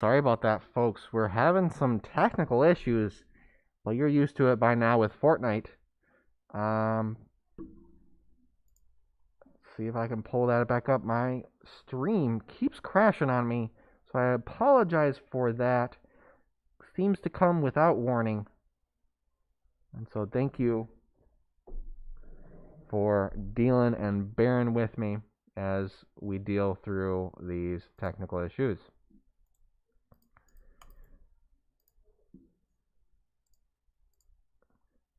Sorry about that, folks. We're having some technical issues. Well, you're used to it by now with Fortnite. Um, see if I can pull that back up. My stream keeps crashing on me, so I apologize for that. Seems to come without warning. And so thank you for dealing and bearing with me as we deal through these technical issues.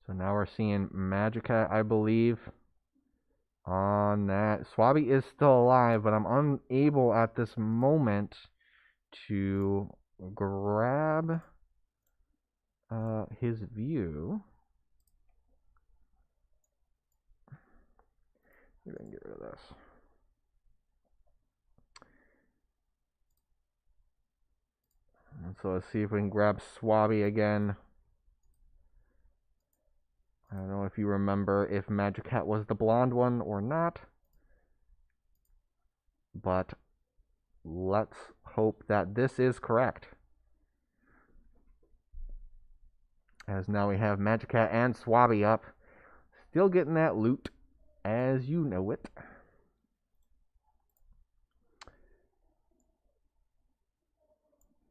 So now we're seeing Magica, I believe, on that. Swabby is still alive, but I'm unable at this moment to grab his view. See if I can get rid of this. And so let's see if we can grab Swabby again. I don't know if you remember if Magic Hat was the blonde one or not. But let's hope that this is correct. As now we have Magic Hat and Swabby up. Still getting that loot, as you know it.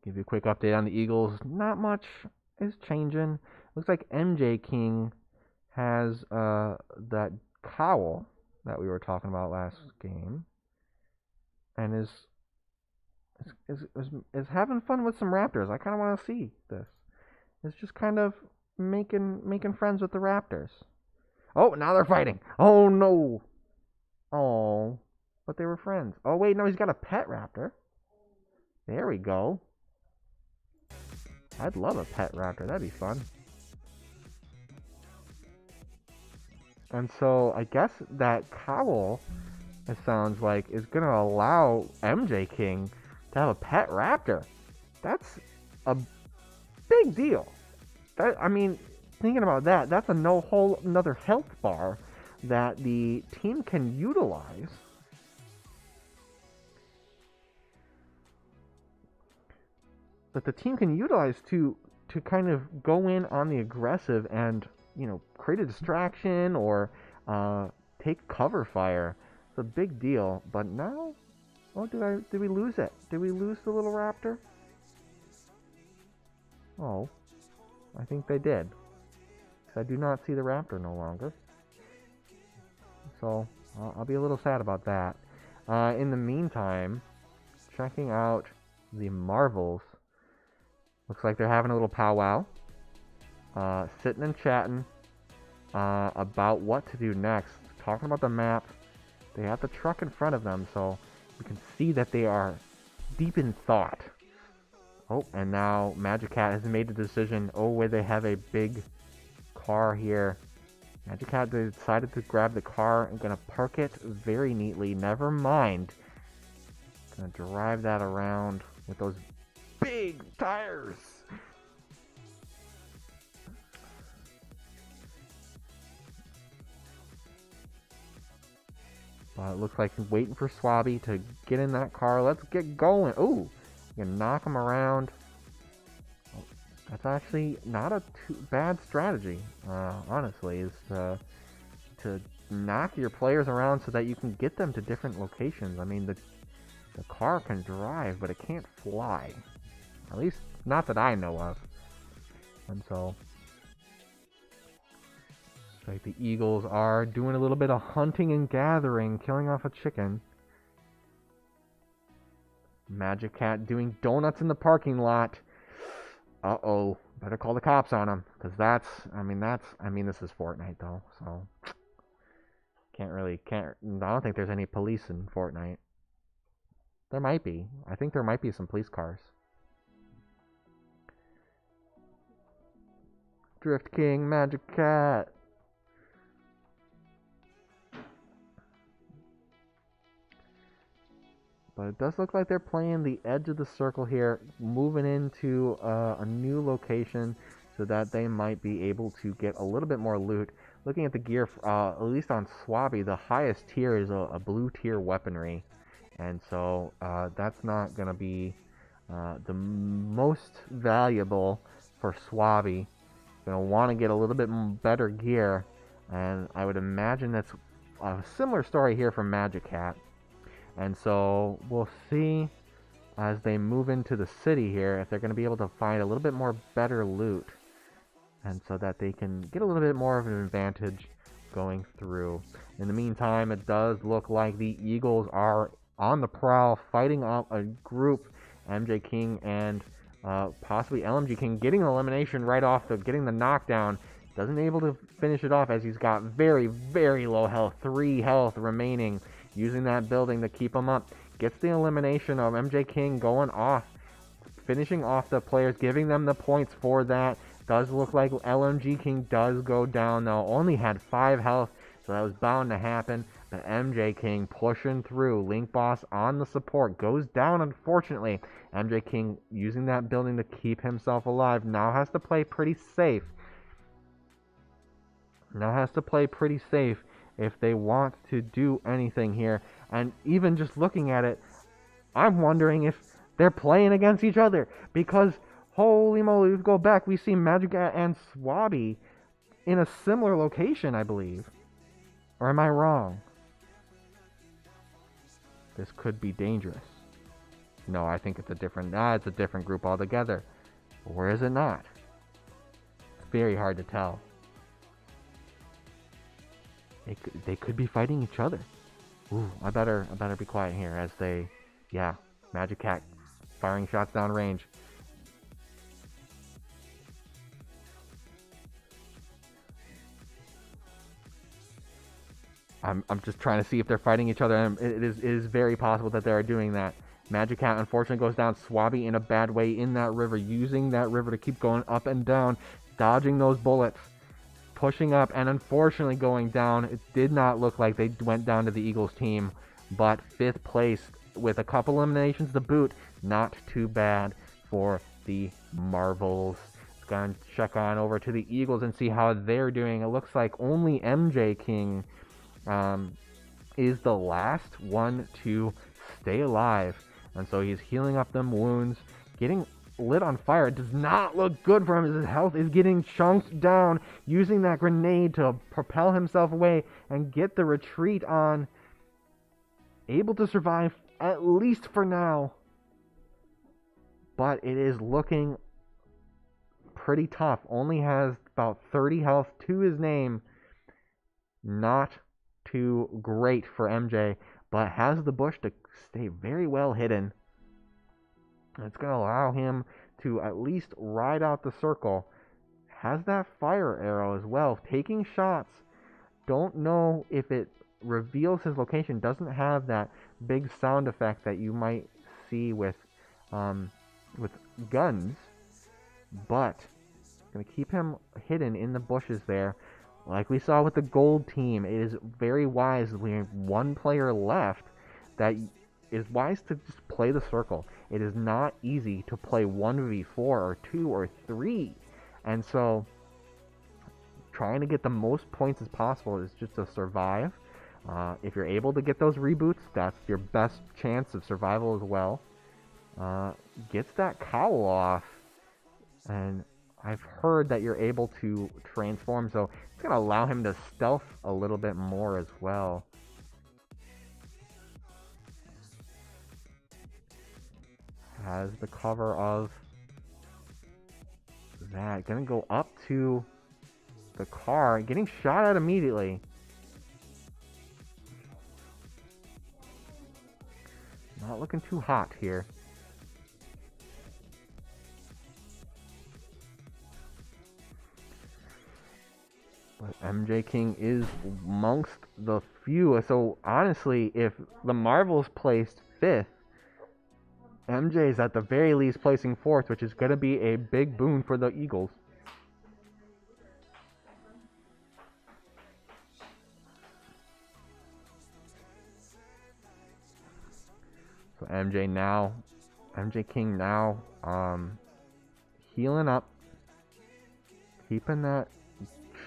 Give you a quick update on the Eagles. Not much is changing. Looks like MJ King has that cowl that we were talking about last game, and is having fun with some Raptors. I kind of want to see this. It's just kind of making friends with the Raptors. Oh, now they're fighting. Oh no. Oh, but they were friends. Oh wait, no, he's got a pet raptor. There we go. I'd love a pet raptor. That'd be fun. And so I guess that cowl, it sounds like, is gonna allow MJ King to have a pet raptor. That's a big deal. I mean, thinking about that, that's a whole another health bar that the team can utilize. That the team can utilize to kind of go in on the aggressive and, you know, create a distraction or take cover fire. It's a big deal. But now, oh, did we lose it? Did we lose the little raptor? Oh, I think they did. I do not see the raptor no longer. So I'll be a little sad about that. In the meantime, checking out the Marvels. Looks like they're having a little powwow. Sitting and chatting about what to do next. Talking about the map. They have the truck in front of them, so you can see that they are deep in thought. Oh, and now Magic Cat has made the decision. Oh, where they have a big car here. Magic Cat decided to grab the car and gonna park it very neatly. Never mind. Gonna drive that around with those big tires. It looks like he's waiting for Swabby to get in that car. Let's get going. Ooh, you can knock him around. Oh, that's actually not a too bad strategy, honestly, is to knock your players around so that you can get them to different locations. I mean, the car can drive, but it can't fly. At least, not that I know of. And so, like the Eagles are doing a little bit of hunting and gathering, killing off a chicken. Magic Cat doing donuts in the parking lot. Uh-oh. Better call the cops on him. Because I mean, this is Fortnite, though. So, I don't think there's any police in Fortnite. There might be. I think there might be some police cars. Drift King, Magic Cat. But it does look like they're playing the edge of the circle here, moving into a new location so that they might be able to get a little bit more loot. Looking at the gear, at least on Swabby, the highest tier is a blue tier weaponry. And so that's not going to be The most valuable for Swabby. Gonna want to get a little bit better gear, and I would imagine that's a similar story here for Magic Cat. And so we'll see as they move into the city here if they're going to be able to find a little bit more better loot, and so that they can get a little bit more of an advantage going through. In the meantime, it does look like the Eagles are on the prowl, fighting up a group, MJ King and possibly LMG King, getting an elimination right off, getting the knockdown. Doesn't able to finish it off as he's got very, very low health, 3 health remaining, using that building to keep him up. Gets the elimination of MJ King going off, finishing off the players, giving them the points for that. Does look like LMG King does go down though, only had 5 health, so that was bound to happen. But MJ King pushing through. Link Boss on the support goes down, unfortunately. MJ King using that building to keep himself alive. Now has to play pretty safe. If they want to do anything here. And even just looking at it, I'm wondering if they're playing against each other. Because, holy moly, we go back, we see Magic and Swabby in a similar location, I believe. Or am I wrong? This could be dangerous. No, I think it's a different group altogether. Or is it not? It's very hard to tell. They could be fighting each other. Ooh, I better be quiet here as they, yeah, Magic Cat firing shots down range. I'm just trying to see if they're fighting each other, and it is very possible that they are doing that. Magic Cat unfortunately goes down. Swabby in a bad way in that river, using that river to keep going up and down, dodging those bullets, pushing up, and unfortunately going down. It did not look like they went down to the Eagles team, but 5th place with a couple eliminations to boot. Not too bad for the Marvels. Let's go and check on over to the Eagles and see how they're doing. It looks like only MJ King is the last one to stay alive, and so he's healing up them wounds, getting lit on fire. It does not look good for him as his health is getting chunked down, using that grenade to propel himself away and get the retreat on. Able to survive, at least for now, but it is looking pretty tough. Only has about 30 health to his name. Not too great for MJ, but has the bush to stay very well hidden. It's going to allow him to at least ride out the circle. Has that fire arrow as well, taking shots. Don't know if it reveals his location. Doesn't have that big sound effect that you might see with guns, but going to keep him hidden in the bushes there. Like we saw with the gold team, it is very wise. We have one player left that is wise to just play the circle. It is not easy to play 1v4 or 2 or 3. And so trying to get the most points as possible is just to survive. If you're able to get those reboots, that's your best chance of survival as well. Gets that cowl off, and I've heard that you're able to transform, so it's going to allow him to stealth a little bit more as well. Has the cover of that. Going to go up to the car, getting shot at immediately. Not looking too hot here. But MJ King is amongst the few. So honestly, if the Marvels placed 5th, MJ is at the very least placing 4th, which is going to be a big boon for the Eagles. So MJ King now healing up, keeping that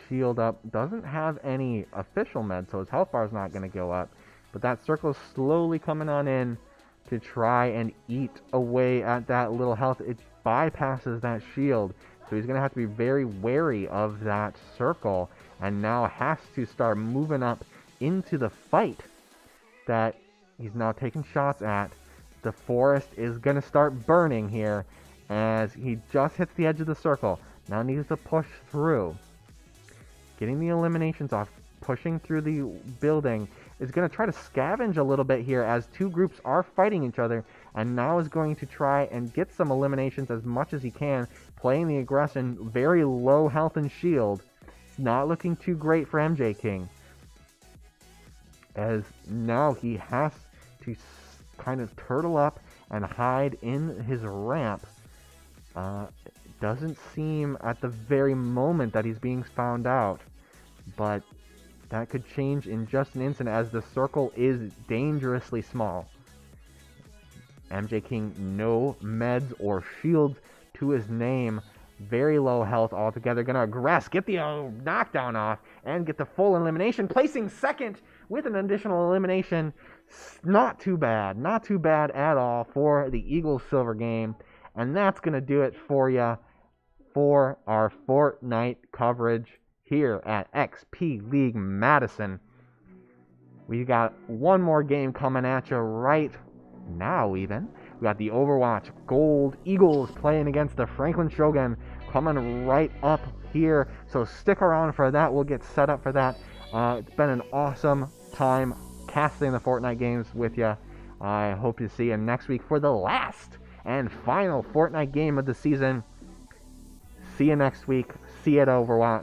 shield up. Doesn't have any official med, so his health bar is not going to go up, but that circle is slowly coming on in to try and eat away at that little health. It bypasses that shield, so he's going to have to be very wary of that circle, and now has to start moving up into the fight that he's now taking shots at. The forest is going to start burning here as he just hits the edge of the circle. Now needs to push through. Getting the eliminations off, pushing through the building, is going to try to scavenge a little bit here as two groups are fighting each other, and now is going to try and get some eliminations as much as he can, playing the aggression, very low health and shield. It's not looking too great for MJ King, as now he has to kind of turtle up and hide in his ramp. Doesn't seem at the very moment that he's being found out, but that could change in just an instant as the circle is dangerously small. MJ King, no meds or shields to his name. Very low health altogether. Gonna aggress, get the knockdown off, and get the full elimination. Placing second with an additional elimination. Not too bad. Not too bad at all for the Eagles Silver game. And that's gonna do it for you for our Fortnite coverage here at XP League Madison. We got one more game coming at you right now even. We got the Overwatch Gold Eagles playing against the Franklin Shogun coming right up here. So stick around for that. We'll get set up for that. It's been an awesome time casting the Fortnite games with you. I hope to see you next week for the last and final Fortnite game of the season. See you next week. See you at Overwatch.